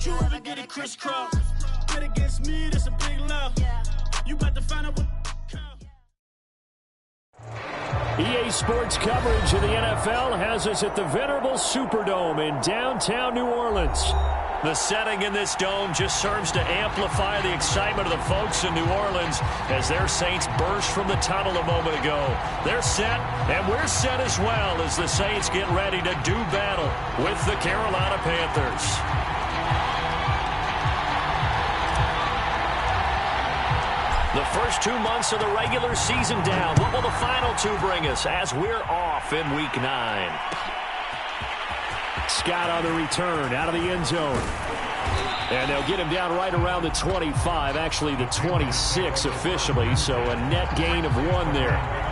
you ever get it crisscross? Bet against me, that's a big loss. You about to find out what EA Sports coverage of the NFL has us at the venerable Superdome in downtown New Orleans. The setting in this dome just serves to amplify the excitement of the folks in New Orleans as their Saints burst from the tunnel a moment ago. They're set, and we're set as well as the Saints get ready to do battle with the Carolina Panthers. The first 2 months of the regular season down. What will the final two bring us as we're off in Week 9? Scott on the return out of the end zone. And they'll get him down right around the 25, actually the 26 officially, so a net gain of 1 there.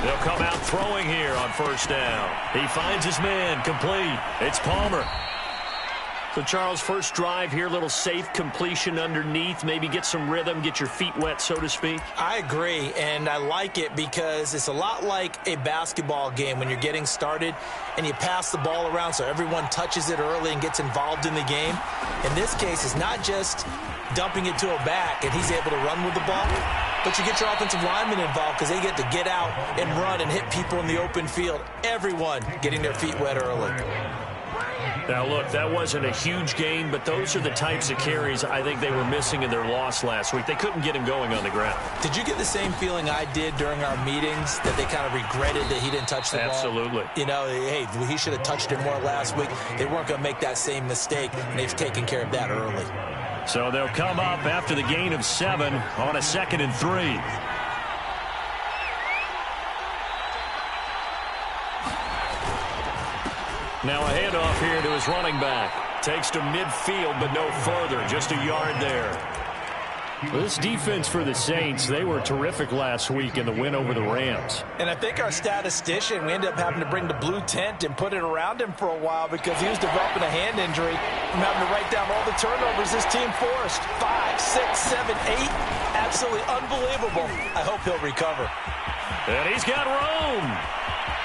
They'll come out throwing here on first down. He finds his man, complete. It's Palmer. So, Charles, first drive here, little safe completion underneath. Maybe get some rhythm, get your feet wet, so to speak. I agree, and I like it because it's a lot like a basketball game when you're getting started and you pass the ball around so everyone touches it early and gets involved in the game. In this case, it's not just dumping it to a back and he's able to run with the ball, but you get your offensive linemen involved because they get to get out and run and hit people in the open field. Everyone getting their feet wet early. Now, look, that wasn't a huge gain, but those are the types of carries I think they were missing in their loss last week. They couldn't get him going on the ground. Did you get the same feeling I did during our meetings, that they kind of regretted that he didn't touch the ball? Absolutely. You know, hey, he should have touched it more last week. They weren't going to make that same mistake, and they've taken care of that early. So they'll come up after the gain of 7 on a 2nd and 3. Now a handoff here to his running back. Takes to midfield, but no further. Just a yard there. This defense for the Saints, they were terrific last week in the win over the Rams. And I think our statistician, we ended up having to bring the blue tent and put it around him for a while because he was developing a hand injury from having to write down all the turnovers this team forced. 5, 6, 7, 8. Absolutely unbelievable. I hope he'll recover. And he's got room.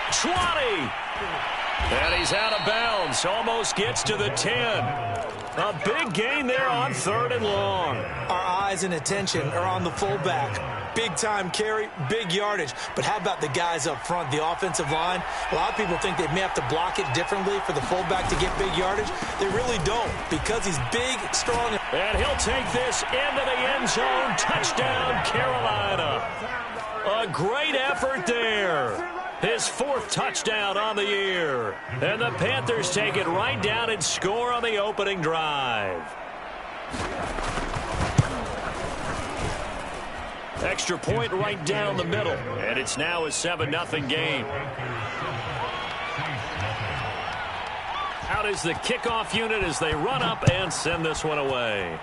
20. And he's out of bounds. Almost gets to the 10. A big gain there on 3rd and long. Our eyes and attention are on the fullback. Big-time carry, big yardage. But how about the guys up front, the offensive line? A lot of people think they may have to block it differently for the fullback to get big yardage. They really don't because he's big, strong. And he'll take this into the end zone. Touchdown, Carolina. A great effort there. His 4th touchdown on the year. And the Panthers take it right down and score on the opening drive. Extra point right down the middle. And it's now a 7-0 game. Out is the kickoff unit as they run up and send this one away.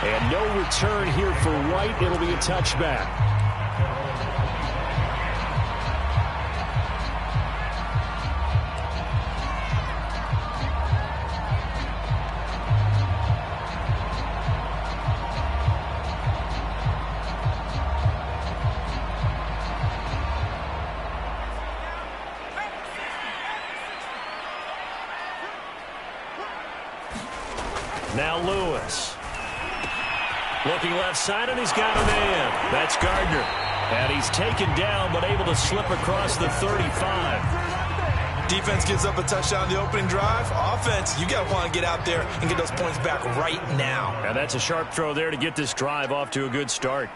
And no return here for White. It'll be a touchback. Now Lewis. Looking left side, and he's got a man. That's Gardner. And he's taken down, but able to slip across the 35. Defense gives up a touchdown on the opening drive. Offense, you got to want to get out there and get those points back right now. And that's a sharp throw there to get this drive off to a good start.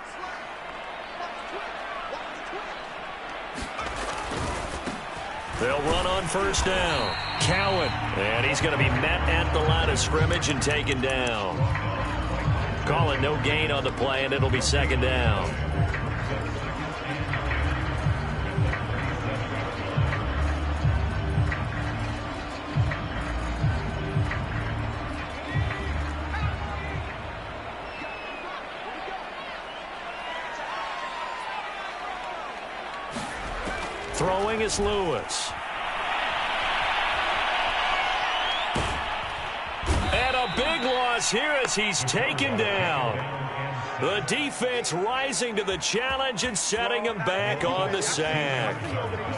They'll run on first down. Cowan. And he's going to be met at the line of scrimmage and taken down. Call it no gain on the play, and it'll be 2nd down. Throwing is Lewis. loss here as he's taken down. The defense rising to the challenge and setting him back on the sack.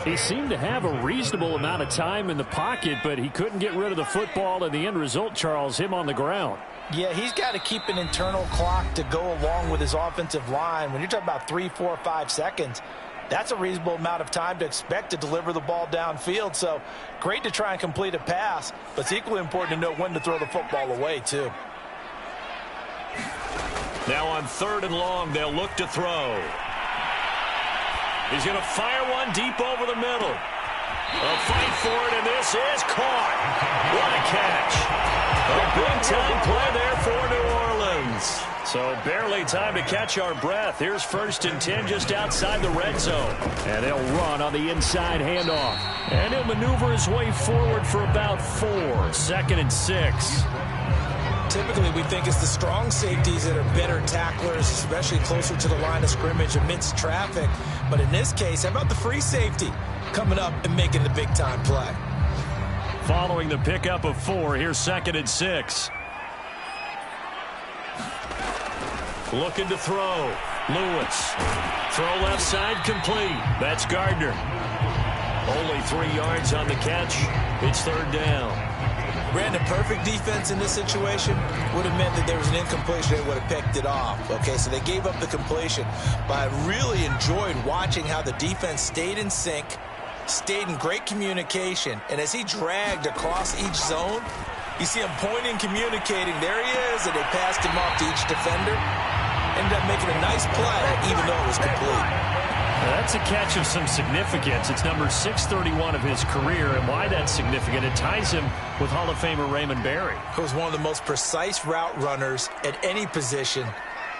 He seemed to have a reasonable amount of time in the pocket, but he couldn't get rid of the football, and the end result, Charles, him on the ground. Yeah, he's got to keep an internal clock to go along with his offensive line. When you're talking about 3, 4, 5 seconds, that's a reasonable amount of time to expect to deliver the ball downfield. So great to try and complete a pass, but it's equally important to know when to throw the football away, too. Now on 3rd and long, they'll look to throw. He's going to fire one deep over the middle. A fight for it, and this is caught. What a catch. A big-time play there for New Orleans. So barely time to catch our breath. Here's 1st and 10 just outside the red zone. And they'll run on the inside handoff. And he'll maneuver his way forward for about 4. 2nd and 6. Typically, we think it's the strong safeties that are better tacklers, especially closer to the line of scrimmage amidst traffic. But in this case, how about the free safety coming up and making the big-time play? Following the pickup of 4, here's 2nd and 6. Looking to throw. Lewis. Throw left side complete. That's Gardner. Only 3 yards on the catch. It's 3rd down. Brandon, perfect defense in this situation would have meant that there was an incompletion. They would have picked it off. Okay, so they gave up the completion. But I really enjoyed watching how the defense stayed in sync, stayed in great communication, and as he dragged across each zone, you see him pointing, communicating. There he is, and they passed him off to each defender. Ended up making a nice play, even though it was complete. That's a catch of some significance. It's number 631 of his career, and why that's significant, it ties him with Hall of Famer Raymond Berry. He was one of the most precise route runners at any position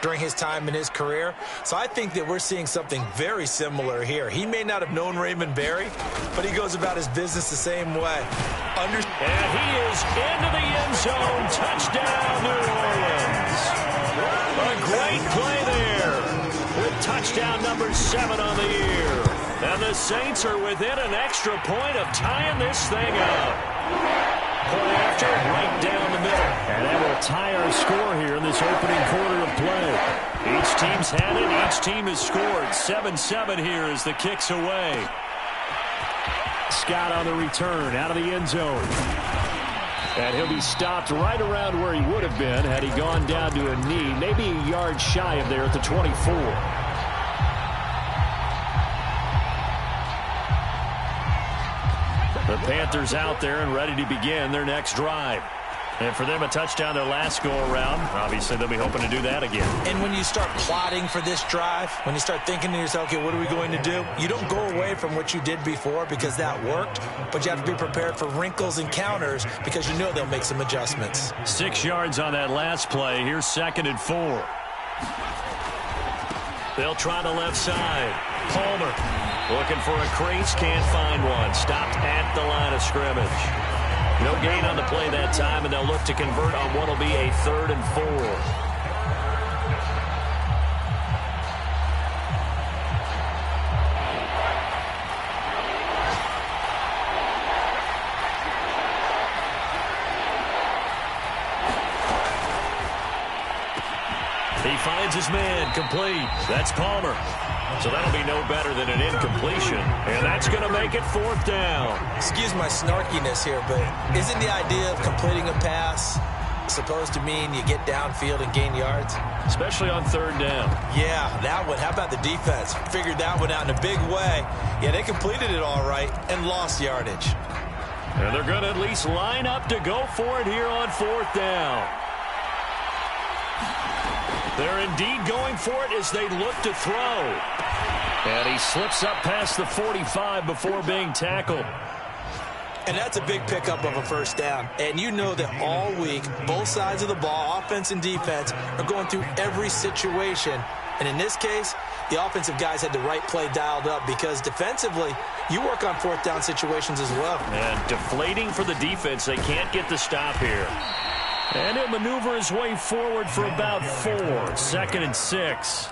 during his time in his career. So I think that we're seeing something very similar here. He may not have known Raymond Berry, but he goes about his business the same way. And he is into the end zone. Touchdown, New Orleans. A great play there with touchdown number 7 on the year. And the Saints are within an extra point of tying this thing up. Point after, right down the middle. And that will tie our score here in this opening quarter of play. Each team's had it. Each team has scored. 7-7 here as the kick's away. Scott on the return out of the end zone. And he'll be stopped right around where he would have been had he gone down to a knee, maybe a yard shy of there at the 24. The Panthers out there and ready to begin their next drive. And for them, a touchdown their last go-around. Obviously, they'll be hoping to do that again. And when you start plotting for this drive, when you start thinking to yourself, okay, what are we going to do? You don't go away from what you did before because that worked, but you have to be prepared for wrinkles and counters because you know they'll make some adjustments. 6 yards on that last play. Here's 2nd and 4. They'll try the left side. Palmer looking for a crease, can't find one. Stopped at the line of scrimmage. No gain on the play that time, and they'll look to convert on what will be a 3rd and 4. He finds his man, complete. That's Palmer. So that'll be no better than an incompletion. And that's going to make it 4th down. Excuse my snarkiness here, but isn't the idea of completing a pass supposed to mean you get downfield and gain yards? Especially on 3rd down. Yeah, that one. How about the defense? Figured that one out in a big way. Yeah, they completed it all right and lost yardage. And they're going to at least line up to go for it here on 4th down. They're indeed going for it as they look to throw. And he slips up past the 45 before being tackled. And that's a big pickup of a 1st down. And you know that all week, both sides of the ball, offense and defense, are going through every situation. And in this case, the offensive guys had the right play dialed up because defensively, you work on 4th down situations as well. And deflating for the defense. They can't get the stop here. And he'll maneuver his way forward for about 4. 2nd and 6.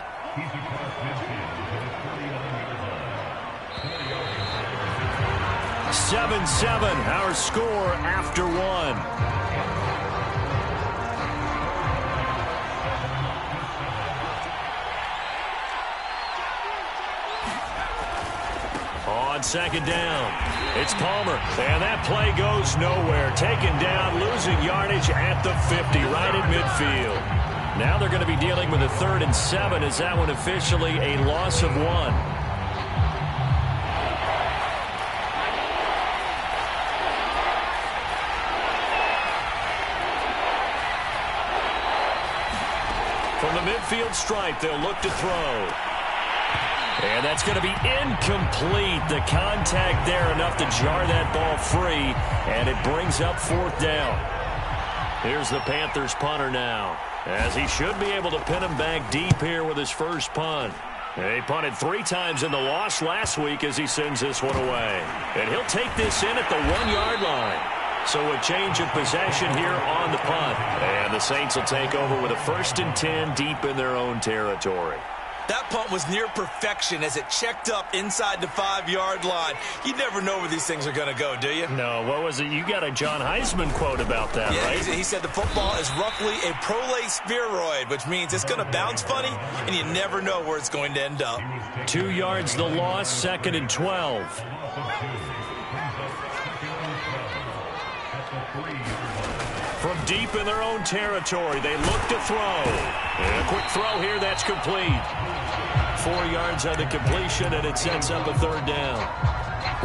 7-7, our score after 1. On second down, it's Palmer. And that play goes nowhere. Taken down, losing yardage at the 50, right at midfield. Now they're going to be dealing with a 3rd and 7. Is that one officially a loss of 1? From the midfield stripe, they'll look to throw. And that's going to be incomplete. The contact there enough to jar that ball free, and it brings up 4th down. Here's the Panthers punter now, as he should be able to pin him back deep here with his first punt. He punted 3 times in the loss last week as he sends this one away. And he'll take this in at the 1-yard line. So a change of possession here on the punt. And the Saints will take over with a 1st and 10 deep in their own territory. That punt was near perfection as it checked up inside the 5-yard line. You never know where these things are going to go, do you? No, what was it? You got a John Heisman quote about that, right? He said the football is roughly a prolate spheroid, which means it's going to bounce funny, and you never know where it's going to end up. 2 yards the loss, 2nd and 12. From deep in their own territory, they look to throw. And a quick throw here, that's complete. 4 yards on the completion, and it sets up a 3rd down.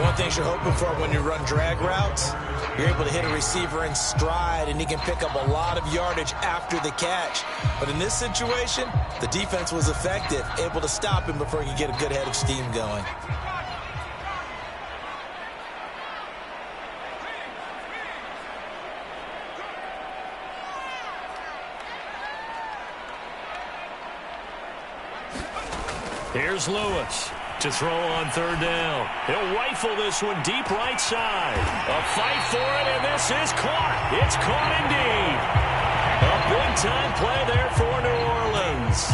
One thing you're hoping for when you run drag routes, you're able to hit a receiver in stride, and he can pick up a lot of yardage after the catch. But in this situation, the defense was effective, able to stop him before he could get a good head of steam going. Here's Lewis to throw on 3rd down. He'll rifle this one deep right side. A fight for it, and this is caught. It's caught indeed. A big-time play there for New Orleans.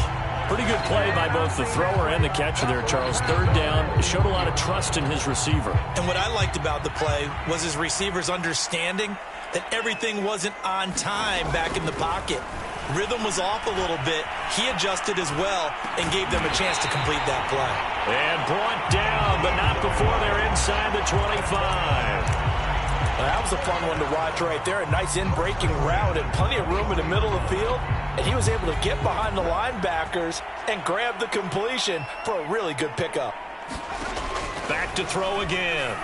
Pretty good play by both the thrower and the catcher there, Charles. 3rd down, showed a lot of trust in his receiver. And what I liked about the play was his receiver's understanding that everything wasn't on time back in the pocket. Rhythm was off a little bit. He adjusted as well and gave them a chance to complete that play. And brought down, but not before they're inside the 25. That was a fun one to watch right there. A nice in-breaking route and plenty of room in the middle of the field. And he was able to get behind the linebackers and grab the completion for a really good pickup. Back to throw again.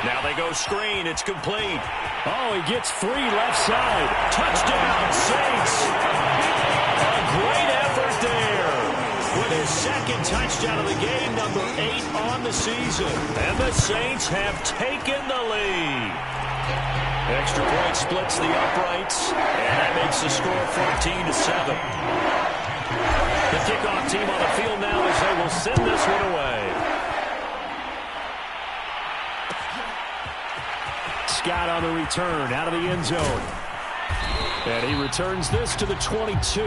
Now they go screen. It's complete. Oh, he gets 3 left side. Touchdown, Saints. A great effort there. With his 2nd touchdown of the game, number 8 on the season. And the Saints have taken the lead. Extra point splits the uprights, and that makes the score 14-7. The kickoff team on the field now as they will send this one away. Scott on the return out of the end zone. And he returns this to the 22.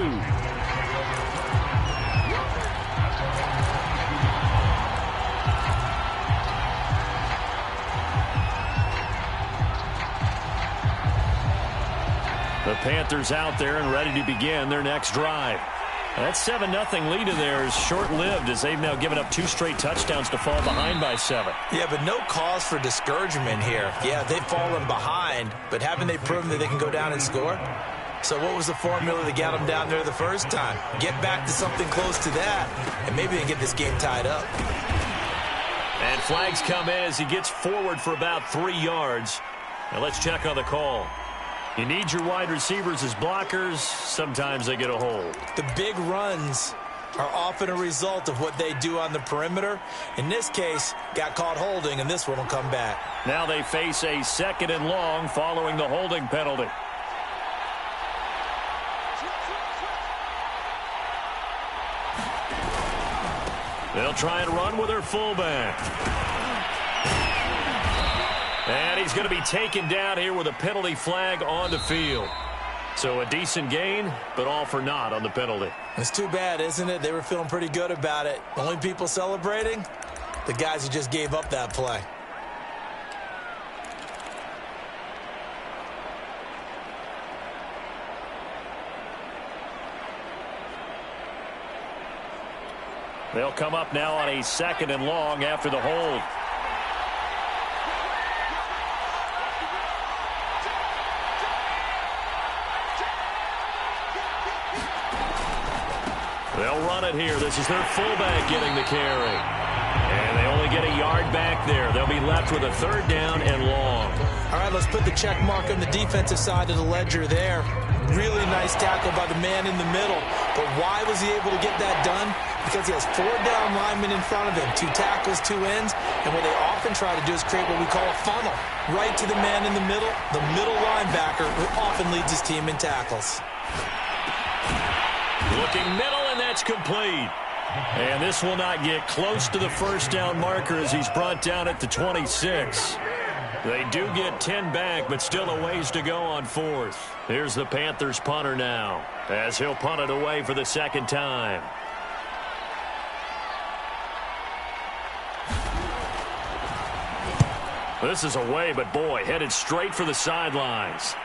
The Panthers out there and ready to begin their next drive. That 7-0 lead of theirs is short-lived as they've now given up 2 straight touchdowns to fall behind by 7. Yeah, but no cause for discouragement here. Yeah, they've fallen behind, but haven't they proven that they can go down and score? So what was the formula that got them down there the first time? Get back to something close to that, and maybe they can get this game tied up. And flags come in as he gets forward for about 3 yards. Now let's check on the call. You need your wide receivers as blockers. Sometimes they get a hold. The big runs are often a result of what they do on the perimeter. In this case, got caught holding, and this one will come back. Now they face a 2nd and long following the holding penalty. They'll try and run with their fullback. And he's going to be taken down here with a penalty flag on the field. So a decent gain, but all for naught on the penalty. It's too bad, isn't it? They were feeling pretty good about it. Only people celebrating? The guys who just gave up that play. They'll come up now on a 2nd and long after the hold. They'll run it here. This is their fullback getting the carry. And they only get a yard back there. They'll be left with a 3rd down and long. All right, let's put the check mark on the defensive side of the ledger there. Really nice tackle by the man in the middle. But why was he able to get that done? Because he has 4 down linemen in front of him, 2 tackles, 2 ends. And what they often try to do is create what we call a funnel. Right to the man in the middle linebacker, who often leads his team in tackles. Looking middle, and that's complete. And this will not get close to the 1st down marker as he's brought down at the 26. They do get 10 back, but still a ways to go on 4th. Here's the Panthers punter now, as he'll punt it away for the 2nd time. This is away, but boy, headed straight for the sidelines.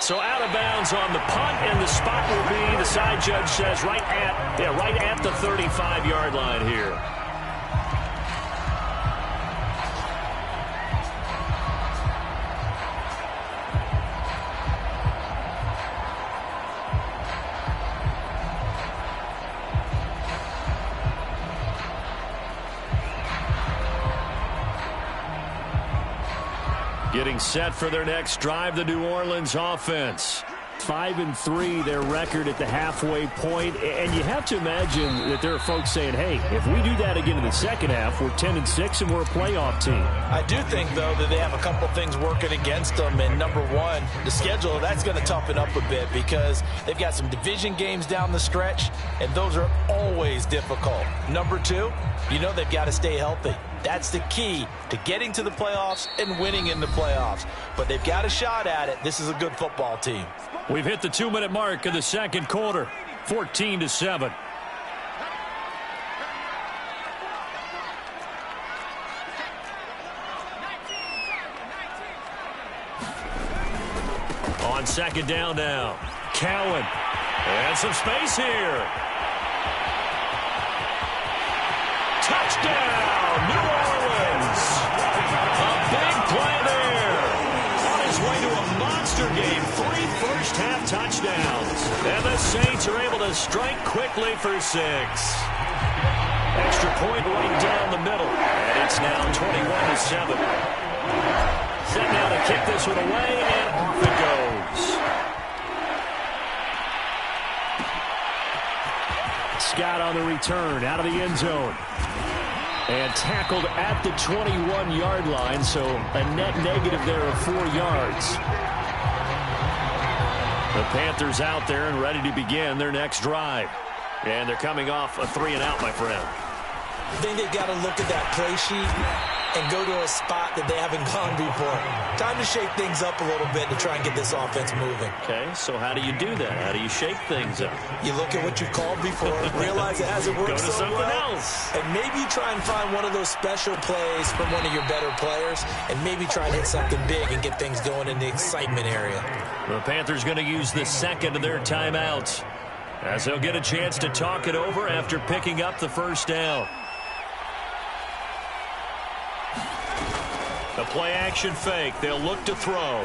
So out of bounds on the punt, and the spot will be, the side judge says, right at the 35-yard line here. Getting set for their next drive, the New Orleans offense. 5-3, their record at the halfway point. And you have to imagine that there are folks saying, hey, if we do that again in the second half, we're 10-6 and we're a playoff team. I do think, though, that they have a couple things working against them. And number one, the schedule, that's going to toughen up a bit because they've got some division games down the stretch, and those are always difficult. Number two, you know they've got to stay healthy. That's the key to getting to the playoffs and winning in the playoffs. But they've got a shot at it. This is a good football team. We've hit the 2-minute mark of the second quarter, 14-7. On 2nd down now, Cowan. And some space here. Touchdown, New Orleans. A big play there. On his way to a monster game, 3 first-half touchdowns. And the Saints are able to strike quickly for 6. Extra point right down the middle. And it's now 21-7. Set now to kick this one away, and off it goes. Scott on the return, out of the end zone. And tackled at the 21-yard line, so a net negative there of 4 yards. The Panthers out there and ready to begin their next drive. And they're coming off a 3-and-out, my friend. I think they've got to look at that play sheet and go to a spot that they haven't gone before. Time to shake things up a little bit to try and get this offense moving. Okay, so how do you do that? How do you shake things up? You look at what you've called before, realize it hasn't worked go to so something well, else. and maybe try and find one of those special plays from one of your better players, and maybe try and hit something big and get things going in the excitement area. The Panthers going to use the second of their timeouts as they'll get a chance to talk it over after picking up the first down. The play-action fake. They'll look to throw.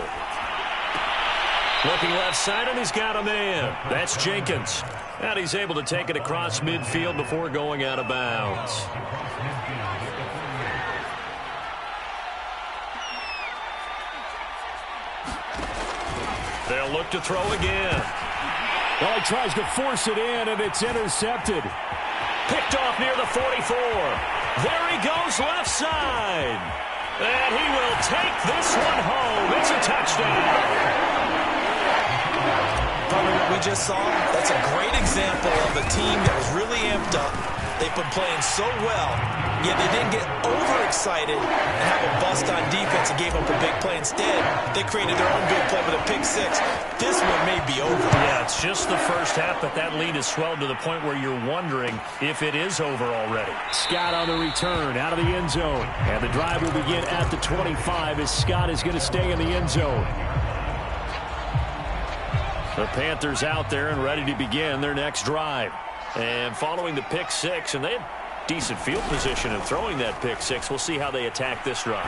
Looking left side, and he's got a man. That's Jenkins. And he's able to take it across midfield before going out of bounds. They'll look to throw again. Well, he tries to force it in, and it's intercepted. Picked off near the 44. There he goes left side. And he will take this one home. It's a touchdown. From what we just saw, that's a great example of a team that was really amped up. They've been playing so well, yet they didn't get overexcited and have a bust on defense and gave up a big play. Instead, they created their own good play with a pick 6. This one may be over. Yeah, it's just the first half, but that lead has swelled to the point where you're wondering if it is over already. Scott on the return, out of the end zone. And the drive will begin at the 25 as Scott is going to stay in the end zone. The Panthers out there and ready to begin their next drive. And following the pick 6, and they decent field position in throwing that pick six. We'll see how they attack this drive.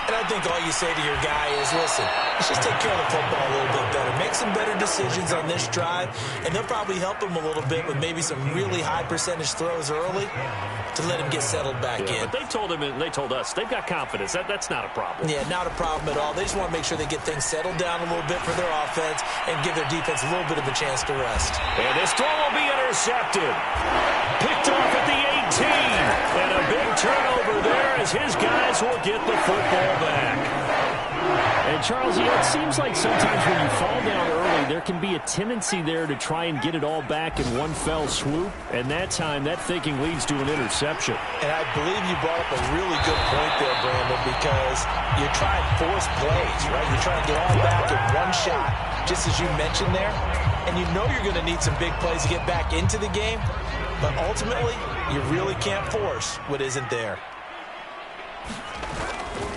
And I think all you say to your guy is, listen, let's just take care of the football a little bit better. Make some better decisions on this drive, and they'll probably help him a little bit with maybe some really high percentage throws early to let him get settled back in. But they told him, and they told us, they've got confidence. That's not a problem. Yeah, not a problem at all. They just want to make sure they get things settled down a little bit for their offense and give their defense a little bit of a chance to rest. And this throw will be intercepted. Picked off at the 18. And a big turnover there as his guys will get the football back. And Charles, it seems like sometimes when you fall down early, there can be a tendency there to try and get it all back in one fell swoop. And that time, that thinking leads to an interception. And I believe you brought up a really good point there, Brandon, because you're trying to force plays, right? You're trying to get all back in one shot, just as you mentioned there. And you know you're going to need some big plays to get back into the game. But ultimately, you really can't force what isn't there.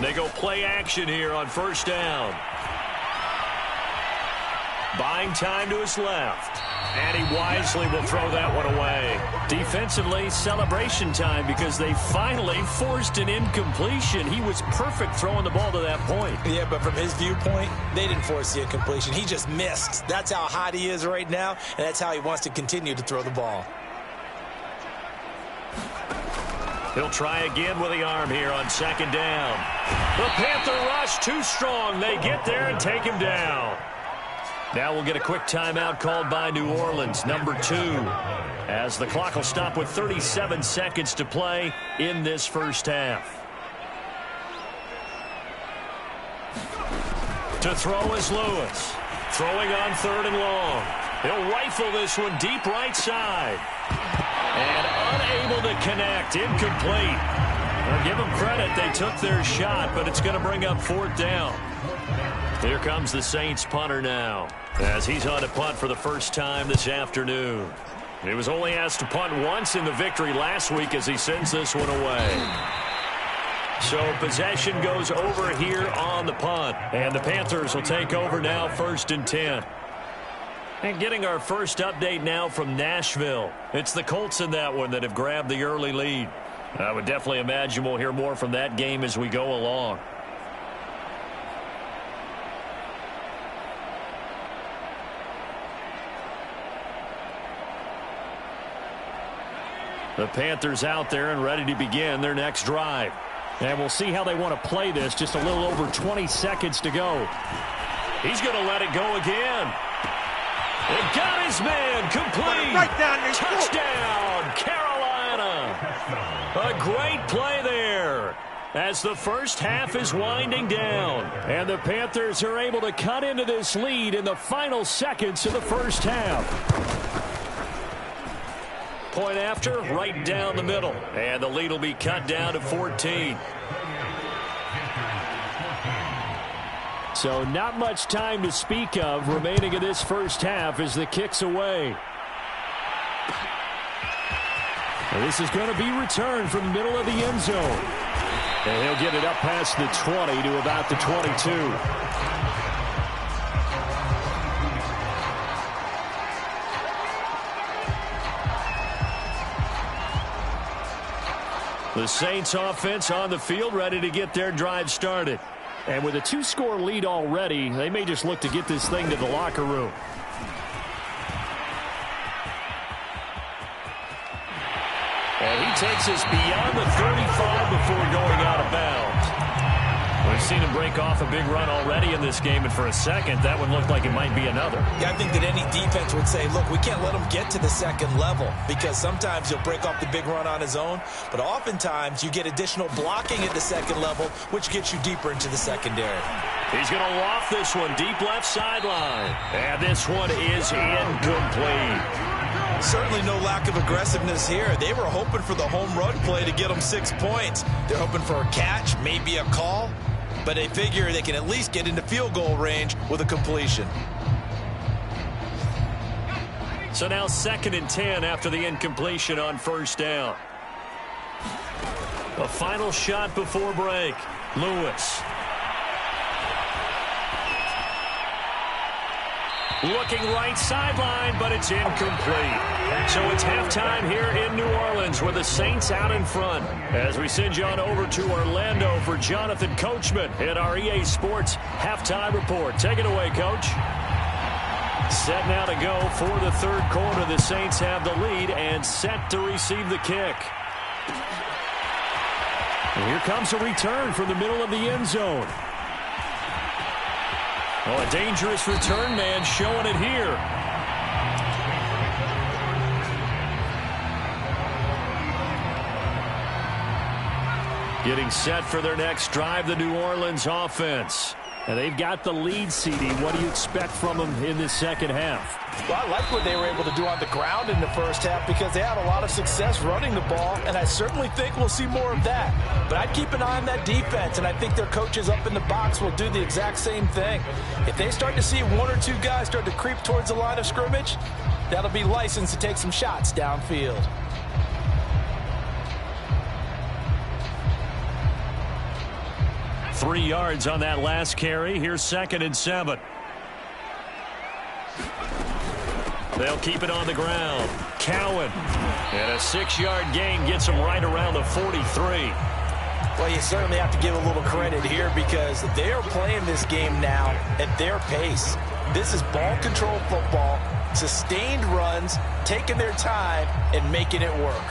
They go play action here on first down. Buying time to his left. And he wisely will throw that one away. Defensively, celebration time because they finally forced an incompletion. He was perfect throwing the ball to that point. Yeah, but from his viewpoint, they didn't force the incompletion. He just missed. That's how hot he is right now, and that's how he wants to continue to throw the ball. He'll try again with the arm here on second down. The Panther rush too strong. They get there and take him down. Now we'll get a quick timeout called by New Orleans, number 2, as the clock will stop with 37 seconds to play in this first half. To throw is Lewis. Throwing on third and long. He'll rifle this one deep right side. And unable to connect. Incomplete. Well, give them credit. They took their shot, but it's going to bring up fourth down. Here comes the Saints punter now, as he's on to punt for the first time this afternoon. He was only asked to punt once in the victory last week as he sends this one away. So possession goes over here on the punt. And the Panthers will take over now, 1st and 10. And getting our first update now from Nashville. It's the Colts in that one that have grabbed the early lead. I would definitely imagine we'll hear more from that game as we go along. The Panthers out there and ready to begin their next drive. And we'll see how they want to play this. Just a little over 20 seconds to go. He's going to let it go again. It got his man complete. Right down there. Touchdown, Carolina. A great play there as the first half is winding down. And the Panthers are able to cut into this lead in the final seconds of the first half. Point after, right down the middle. And the lead will be cut down to 14. So not much time to speak of remaining in this first half as the kick's away. And this is going to be returned from the middle of the end zone. And he'll get it up past the 20 to about the 22. The Saints offense on the field ready to get their drive started. And with a 2-score lead already, they may just look to get this thing to the locker room. And he takes us beyond the 35 before going out of bounds. We've seen him break off a big run already in this game, and for a second, that one looked like it might be another. Yeah, I think that any defense would say, look, we can't let him get to the second level because sometimes he'll break off the big run on his own, but oftentimes you get additional blocking at the second level, which gets you deeper into the secondary. He's going to loft this one deep left sideline. And this one is incomplete. Certainly no lack of aggressiveness here. They were hoping for the home run play to get them 6 points. They're hoping for a catch, maybe a call, but they figure they can at least get into field goal range with a completion. So now 2nd and 10 after the incompletion on first down. A final shot before break. Lewis. Looking right sideline, but it's incomplete. So it's halftime here in New Orleans with the Saints out in front. As we send you on over to Orlando for Jonathan Coachman in our EA Sports Halftime Report. Take it away, Coach. Set now to go for the third quarter. The Saints have the lead and set to receive the kick. And here comes a return from the middle of the end zone. Oh, a dangerous return man showing it here. Getting set for their next drive, the New Orleans offense. And they've got the lead, CD. What do you expect from them in this second half? Well, I like what they were able to do on the ground in the first half because they had a lot of success running the ball, and I certainly think we'll see more of that. But I'd keep an eye on that defense, and I think their coaches up in the box will do the exact same thing. If they start to see one or two guys start to creep towards the line of scrimmage, that'll be licensed to take some shots downfield. Three yards on that last carry. Here's 2nd and 7. They'll keep it on the ground. Cowan. And a 6-yard gain gets them right around the 43. Well, you certainly have to give a little credit here because they are playing this game now at their pace. This is ball control football, sustained runs, taking their time, and making it work.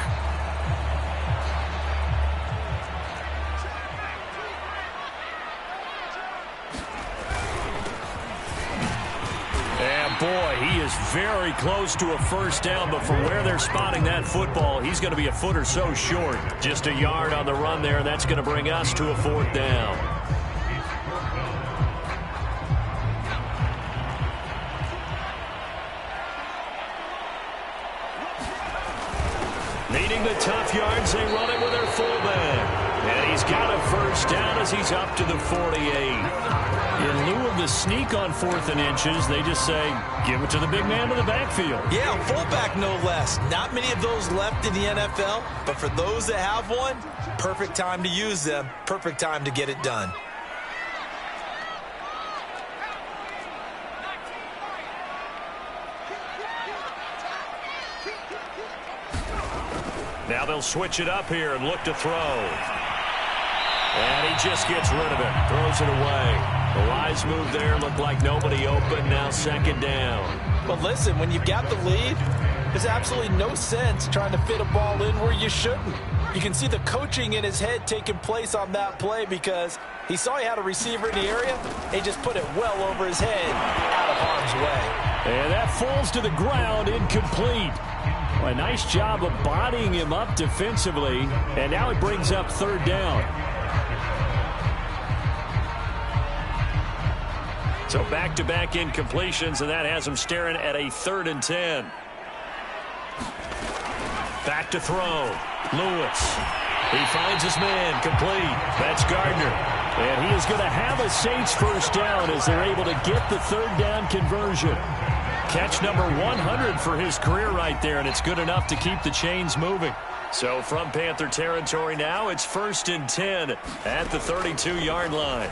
Boy, he is very close to a first down, but from where they're spotting that football, he's going to be a foot or so short. Just a yard on the run there, and that's going to bring us to a 4th down. Needing the tough yards, they run it with their fullback. And he's got a first down as he's up to the 48. In lieu of the sneak on 4th and inches, they just say, give it to the big man in the backfield. Yeah, fullback no less. Not many of those left in the NFL, but for those that have one, perfect time to use them, perfect time to get it done. Now they'll switch it up here and look to throw. And he just gets rid of it, throws it away. The wise move there, looked like nobody open, now 2nd down. But listen, when you've got the lead, there's absolutely no sense trying to fit a ball in where you shouldn't. You can see the coaching in his head taking place on that play because he saw he had a receiver in the area, and he just put it well over his head, out of harm's way. And that falls to the ground, incomplete. Well, a nice job of bodying him up defensively, and now it brings up 3rd down. So back-to-back incompletions, and that has him staring at a 3rd and 10. Back to throw. Lewis. He finds his man, complete. That's Gardner. And he is going to have a Saints first down as they're able to get the 3rd down conversion. Catch number 100 for his career right there, and it's good enough to keep the chains moving. So from Panther territory now, it's 1st and 10 at the 32-yard line.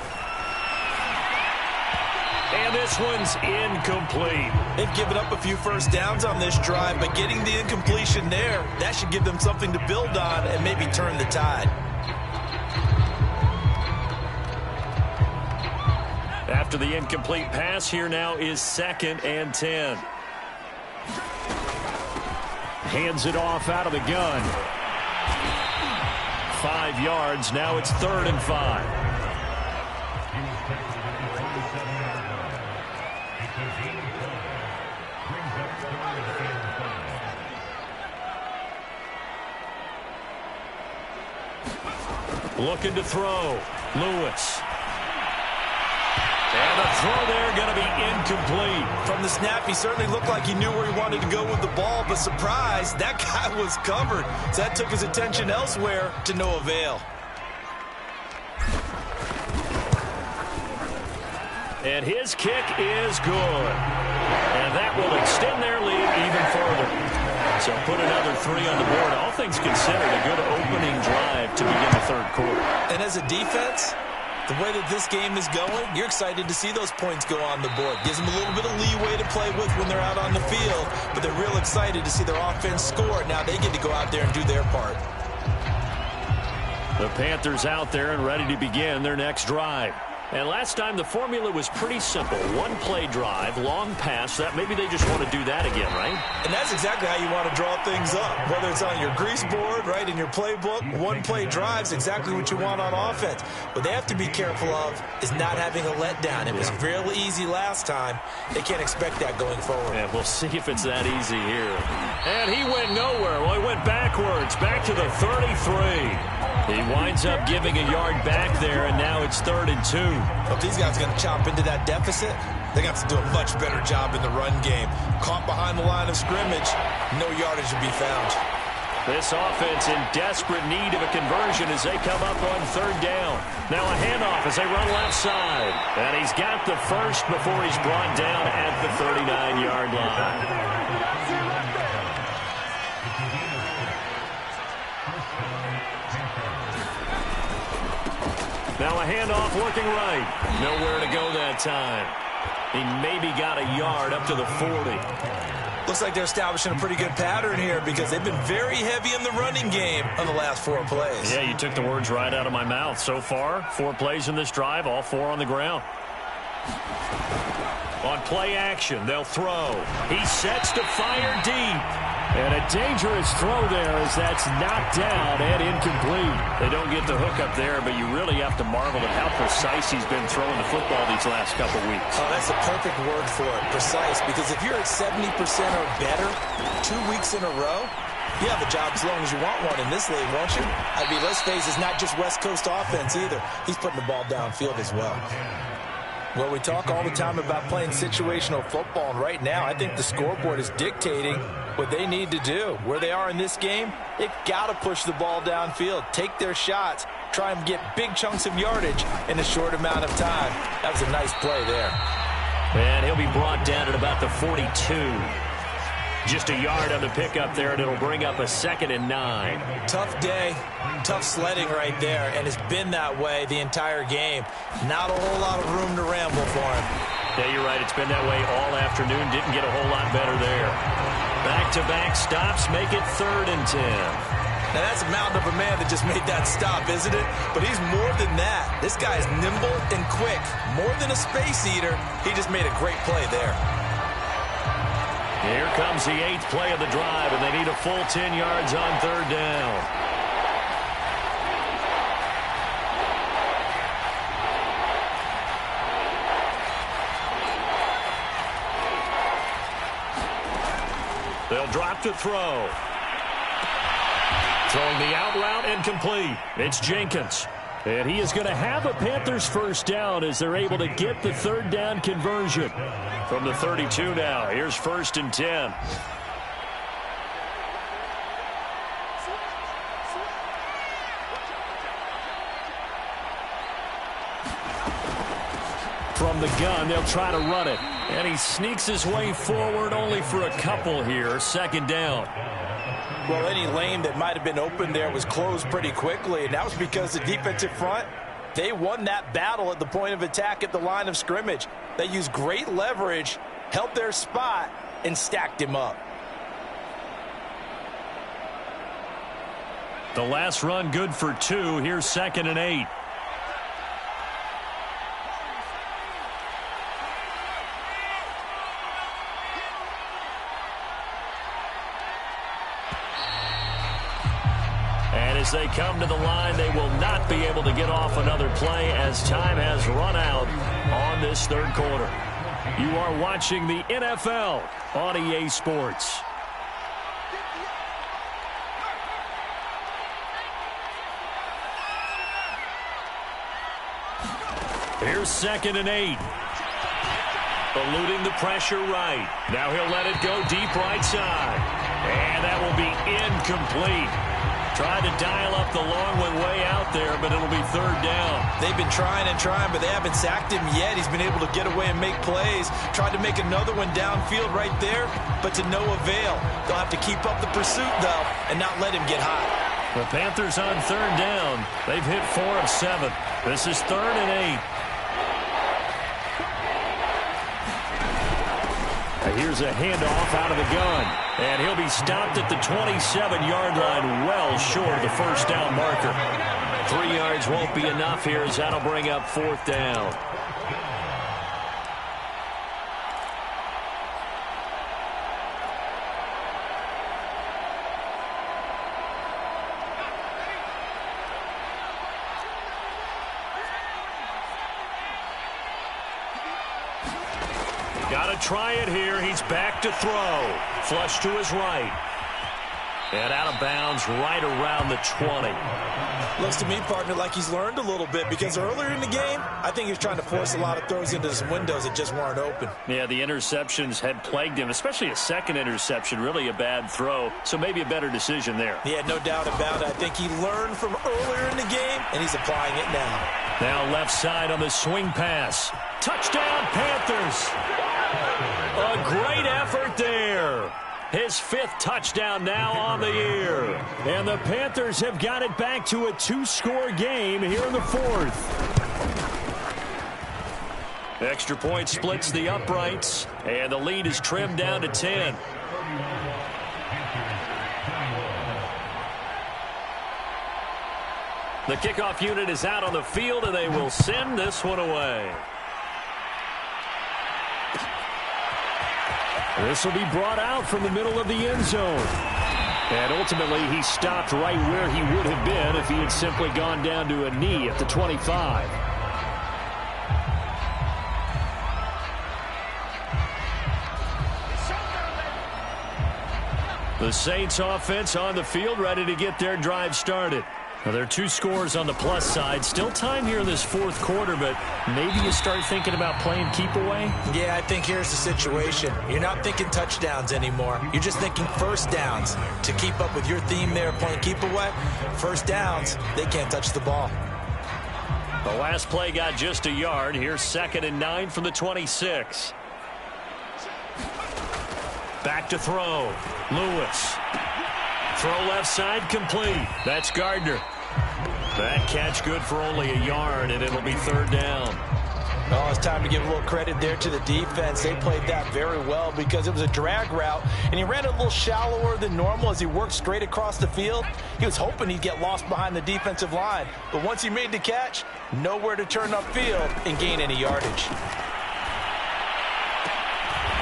And this one's incomplete. They've given up a few first downs on this drive, but getting the incompletion there, that should give them something to build on and maybe turn the tide. After the incomplete pass, here now is 2nd and 10. Hands it off out of the gun. 5 yards. Now it's 3rd and 5. Looking to throw. Lewis. And the throw there going to be incomplete. From the snap, he certainly looked like he knew where he wanted to go with the ball, but surprise, that guy was covered. So that took his attention elsewhere to no avail. And his kick is good. And that will extend their lead even further. So put another 3 on the board. All things considered, a good opening drive to begin the 3rd quarter. And as a defense, The way that this game is going, you're excited to see those points go on the board. Gives them a little bit of leeway to play with when they're out on the field, but they're real excited to see their offense score. Now they get to go out there and do their part. The Panthers out there and ready to begin their next drive. And last time the formula was pretty simple. One-play drive, long pass. That maybe they just want to do that again, right? And that's exactly how you want to draw things up. Whether it's on your grease board, right, in your playbook, one-play drive's exactly what you want on offense. What they have to be careful of is not having a letdown. It was real easy last time. They can't expect that going forward. And we'll see if it's that easy here. And he went nowhere. Well, he went backwards, back to the 33. He winds up giving a yard back there, and now it's 3rd and 2. Well, if these guys are going to chomp into that deficit, they're going to have to do a much better job in the run game. Caught behind the line of scrimmage, no yardage to be found. This offense in desperate need of a conversion as they come up on 3rd down. Now a handoff as they run left side. And he's got the first before he's brought down at the 39-yard line. Now a handoff working right. Nowhere to go that time. He maybe got a yard up to the 40. Looks like they're establishing a pretty good pattern here because they've been very heavy in the running game on the last 4 plays. Yeah, you took the words right out of my mouth. So far, 4 plays in this drive, all 4 on the ground. On play action, they'll throw. He sets to fire deep. And a dangerous throw there as that's knocked down and incomplete. They don't get the hook up there, but you really have to marvel at how precise he's been throwing the football these last couple weeks. Oh, that's the perfect word for it, precise, because if you're at 70% or better 2 weeks in a row, you have a job as long as you want one in this league, won't you? I mean, let's face it, it's not just West Coast offense either. He's putting the ball downfield as well. Well, we talk all the time about playing situational football, and right now I think the scoreboard is dictating what they need to do. Where they are in this game, they've got to push the ball downfield, take their shots, try and get big chunks of yardage in a short amount of time. That was a nice play there. And he'll be brought down at about the 42. Just a yard on the pickup there, and it'll bring up a 2nd and 9. Tough day, tough sledding right there, and it's been that way the entire game. Not a whole lot of room to ramble for him. Yeah, you're right. It's been that way all afternoon. Didn't get a whole lot better there. Back-to-back stops make it 3rd and 10. Now, that's a mountain of a man that just made that stop, isn't it? But he's more than that. This guy is nimble and quick. More than a space eater, he just made a great play there. Here comes the 8th play of the drive, and they need a full 10 yards on 3rd down. They'll drop to throw. Throwing the out route and complete. It's Jenkins. And he is going to have a Panthers first down as they're able to get the 3rd down conversion. From the 32 now, here's 1st and 10. From the gun, they'll try to run it. And he sneaks his way forward only for a couple here. 2nd down. Well, any lane that might have been open there was closed pretty quickly, and that was because the defensive front, they won that battle at the point of attack at the line of scrimmage. They used great leverage, held their spot, and stacked him up. The last run good for 2. Here's 2nd and 8. As they come to the line, they will not be able to get off another play as time has run out on this 3rd quarter. You are watching the NFL on EA Sports. Here's 2nd and 8. Eluding the pressure right. Now he'll let it go deep right side. And that will be incomplete. Tried to dial up the long one way out there, but it'll be 3rd down. They've been trying and trying, but they haven't sacked him yet. He's been able to get away and make plays. Tried to make another one downfield right there, but to no avail. They'll have to keep up the pursuit, though, and not let him get hot. The Panthers on third down. They've hit 4 of 7. This is 3rd and 8. Here's a handoff out of the gun. And he'll be stopped at the 27-yard line, well short of the first down marker. 3 yards won't be enough here as that'll bring up 4th down. Got to try it here. He's back to throw. Flush to his right. And out of bounds right around the 20. Looks to me, partner, like he's learned a little bit because earlier in the game, I think he was trying to force a lot of throws into some windows that just weren't open. Yeah, the interceptions had plagued him, especially a second interception, really a bad throw. So maybe a better decision there. Yeah, no doubt about it. I think he learned from earlier in the game, and he's applying it now. Now left side on the swing pass. Touchdown, Panthers! A great effort there. His 5th touchdown now on the year. And the Panthers have got it back to a 2-score game here in the 4th. Extra point splits the uprights, and the lead is trimmed down to 10. The kickoff unit is out on the field, and they will send this one away. This will be brought out from the middle of the end zone. And ultimately, he stopped right where he would have been if he had simply gone down to a knee at the 25. The Saints offense on the field, ready to get their drive started. Now, there are 2 scores on the plus side. Still time here in this 4th quarter, but maybe you start thinking about playing keep away? Yeah, I think here's the situation. You're not thinking touchdowns anymore. You're just thinking first downs. To keep up with your theme there, playing keep away, first downs, they can't touch the ball. The last play got just a yard. Here's 2nd and 9 from the 26. Back to throw. Lewis. Throw left side complete. That's Gardner. That catch good for only a yard, and it'll be 3rd down. Oh, it's time to give a little credit there to the defense. They played that very well because it was a drag route, and he ran it a little shallower than normal as he worked straight across the field. He was hoping he'd get lost behind the defensive line, but once he made the catch, nowhere to turn upfield and gain any yardage.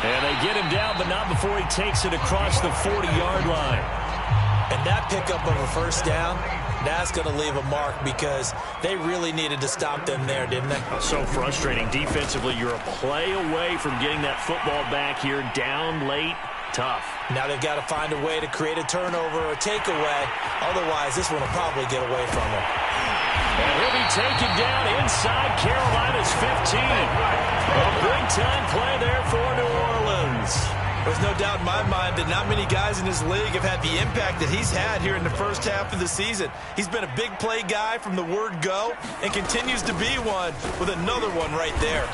And they get him down, but not before he takes it across the 40-yard line. And that pickup of a first down, that's going to leave a mark because they really needed to stop them there, didn't they? So frustrating. Defensively, you're a play away from getting that football back here, down late. Tough. Now they've got to find a way to create a turnover or takeaway. Otherwise, this one will probably get away from them. And he'll be taken down inside Carolina's 15. A big-time play there for New Orleans. There's no doubt in my mind that not many guys in this league have had the impact that he's had here in the first half of the season. He's been a big play guy from the word go and continues to be one with another one right there.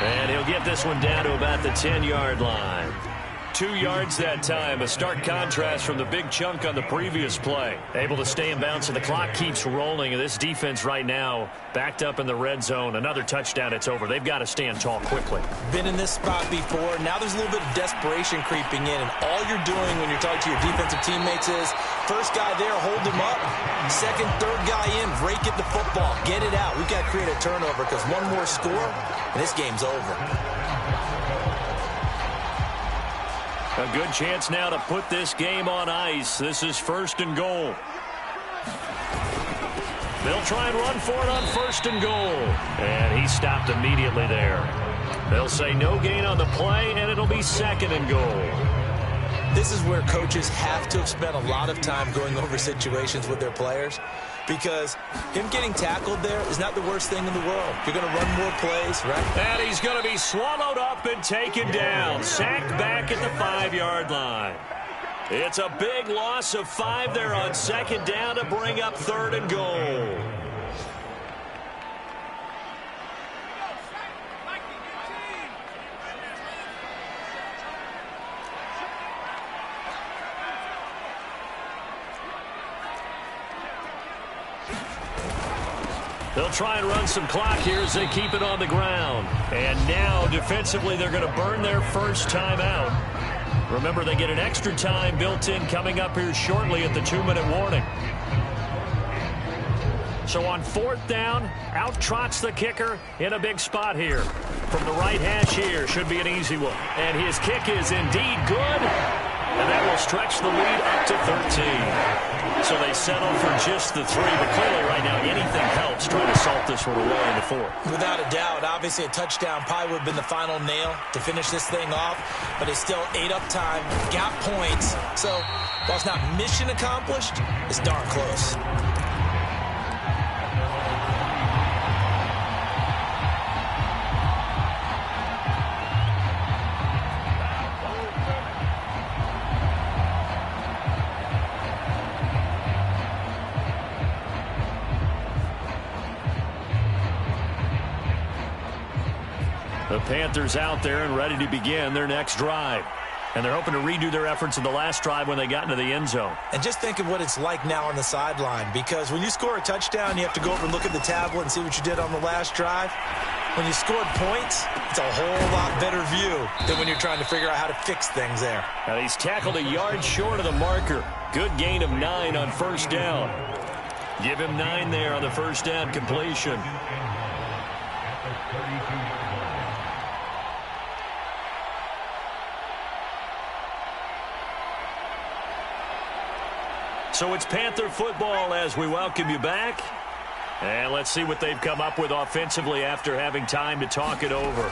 And he'll get this one down to about the 10-yard line. 2 yards that time, a stark contrast from the big chunk on the previous play. Able to stay in bounds, and the clock keeps rolling. And this defense right now backed up in the red zone. Another touchdown, it's over. They've got to stand tall quickly. Been in this spot before. Now there's a little bit of desperation creeping in. And all you're doing when you're talking to your defensive teammates is, first guy there, hold him up. Second, third guy in, break at the football. Get it out. We've got to create a turnover because one more score, and this game's over. A good chance now to put this game on ice. This is 1st and goal. They'll try and run for it on 1st and goal. And he stopped immediately there. They'll say no gain on the play, and it'll be 2nd and goal. This is where coaches have to have spent a lot of time going over situations with their players, because him getting tackled there is not the worst thing in the world. You're going to run more plays, right? And he's going to be swallowed up and taken down. Sacked back at the 5-yard line. It's a big loss of 5 there on 2nd down to bring up 3rd and goal. They'll try and run some clock here as they keep it on the ground. And now, defensively, they're going to burn their first timeout. Remember, they get an extra time built in coming up here shortly at the 2-minute warning. So on 4th down, out trots the kicker in a big spot here. From the right hash here, should be an easy one. And his kick is indeed good. And that will stretch the lead up to 13. So they settle for just the 3. But clearly right now, anything helps trying to salt this one away in the 4th. Without a doubt, obviously a touchdown probably would have been the final nail to finish this thing off. But it's still ate up time, got points. So while it's not mission accomplished, it's darn close. The Panthers out there and ready to begin their next drive. And they're hoping to redo their efforts in the last drive when they got into the end zone. And just think of what it's like now on the sideline, because when you score a touchdown, you have to go over and look at the tablet and see what you did on the last drive. When you scored points, it's a whole lot better view than when you're trying to figure out how to fix things there. Now he's tackled a yard short of the marker. Good gain of 9 on first down. Give him 9 there on the first down completion. So it's Panther football as we welcome you back. And let's see what they've come up with offensively after having time to talk it over.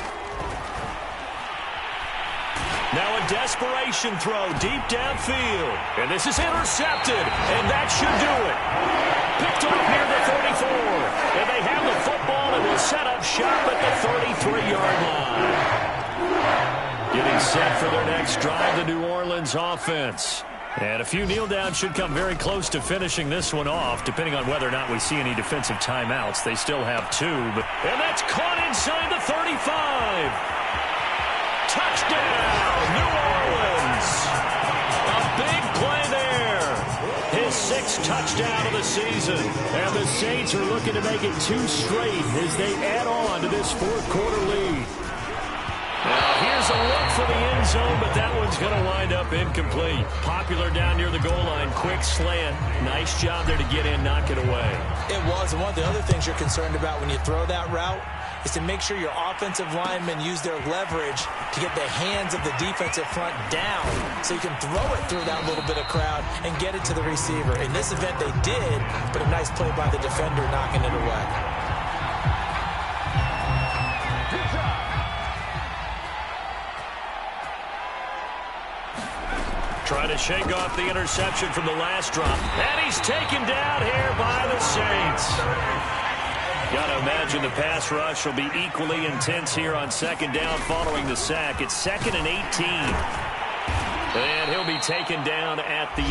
Now a desperation throw deep downfield. And this is intercepted. And that should do it. Picked off near the 34. And they have the football and will set up shop at the 33-yard line. Getting set for their next drive, the New Orleans offense. And a few kneel downs should come very close to finishing this one off, depending on whether or not we see any defensive timeouts. They still have 2. And that's caught inside the 35. Touchdown, New Orleans. A big play there. His 6th touchdown of the season. And the Saints are looking to make it 2 straight as they add on to this 4th quarter lead. Now, here's a look for the end zone, but that one's going to wind up incomplete. Popular down near the goal line. Quick slant. Nice job there to get in, knock it away. It was, and one of the other things you're concerned about when you throw that route is to make sure your offensive linemen use their leverage to get the hands of the defensive front down so you can throw it through that little bit of crowd and get it to the receiver. In this event, they did, but a nice play by the defender knocking it away. Trying to shake off the interception from the last drop. And he's taken down here by the Saints. Got to imagine the pass rush will be equally intense here on 2nd down following the sack. It's 2nd and 18. And he'll be taken down at the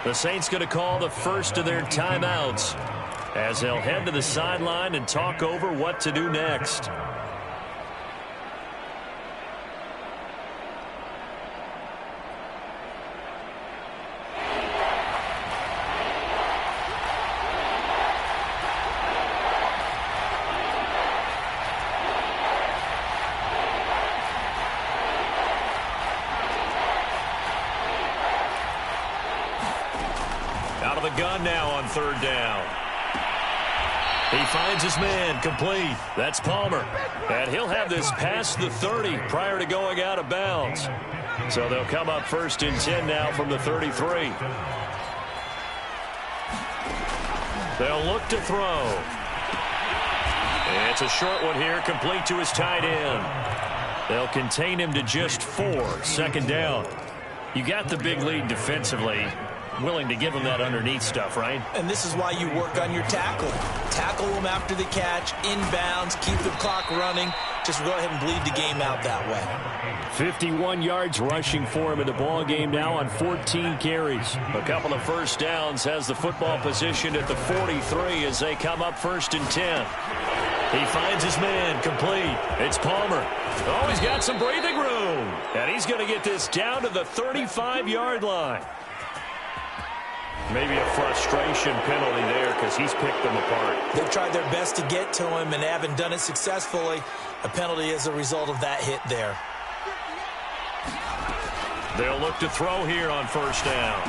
18. The Saints going to call the first of their timeouts as they'll head to the sideline and talk over what to do next. Out of the gun now on 3rd down. He finds his man, complete. That's Palmer. And he'll have this past the 30 prior to going out of bounds. So they'll come up 1st and 10 now from the 33. They'll look to throw. It's a short one here, complete to his tight end. They'll contain him to just 4, 2nd down. You got the big lead defensively. Willing to give him that underneath stuff, right? And this is why you work on your tackle. Tackle him after the catch, inbounds, keep the clock running. Just go ahead and bleed the game out that way. 51 yards rushing for him in the ball game now on 14 carries. A couple of first downs, has the football position at the 43 as they come up 1st and 10. He finds his man, complete. It's Palmer. Oh, he's got some breathing room. And he's going to get this down to the 35-yard line. Maybe a frustration penalty there because he's picked them apart. They've tried their best to get to him and haven't done it successfully. A penalty as a result of that hit there. They'll look to throw here on first down.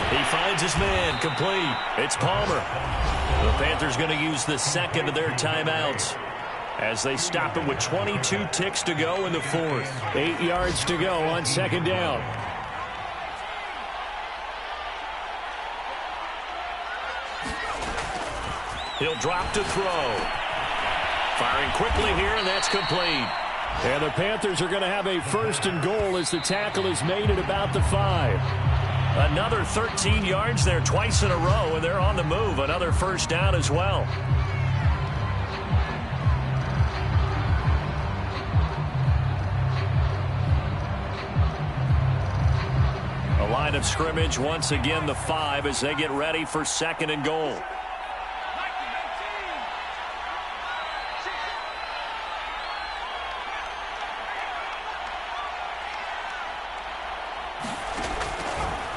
He finds his man, complete. It's Palmer. The Panthers going to use the second of their timeouts as they stop it with 22 ticks to go in the fourth. 8 yards to go on second down. He'll drop to throw. Firing quickly here, and that's complete. And the Panthers are going to have a first and goal as the tackle is made at about the 5. Another 13 yards there twice in a row, and they're on the move. Another first down as well. A line of scrimmage, once again the 5 as they get ready for second and goal.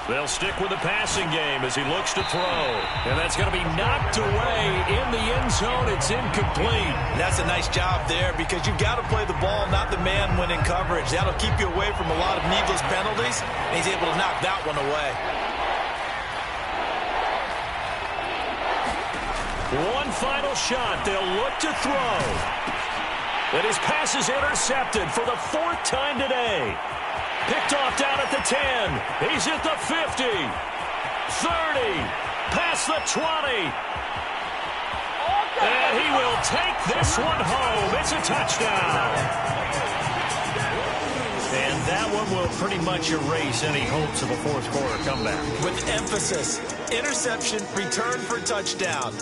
They'll stick with the passing game as he looks to throw. And that's going to be knocked away in the end zone. It's incomplete. That's a nice job there because you've got to play the ball, not the man when in coverage. That'll keep you away from a lot of needless penalties, and he's able to knock that one away. One final shot. They'll look to throw. And his pass is intercepted for the 4th time today. Picked off down at the 10. He's at the 50. 30. Past the 20. And he will take this one home. It's a touchdown. And that one will pretty much erase any hopes of a fourth quarter comeback. With emphasis, interception, return for touchdown.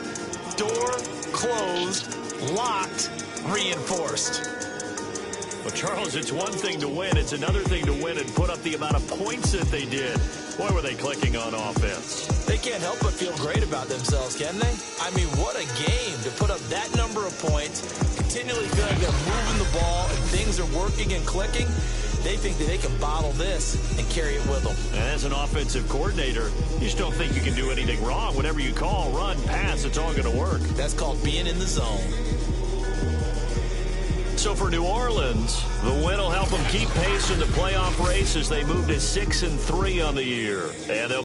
Door closed, locked, reinforced. Well, Charles, it's one thing to win. It's another thing to win and put up the amount of points that they did. Boy, were they clicking on offense. They can't help but feel great about themselves, can they? I mean, what a game to put up that number of points, continually feeling they're moving the ball and things are working and clicking. They think that they can bottle this and carry it with them. And as an offensive coordinator, you just don't think you can do anything wrong. Whatever you call, run, pass, it's all going to work. That's called being in the zone. So for New Orleans, the win will help them keep pace in the playoff race as they move to 6-3 on the year. And they'll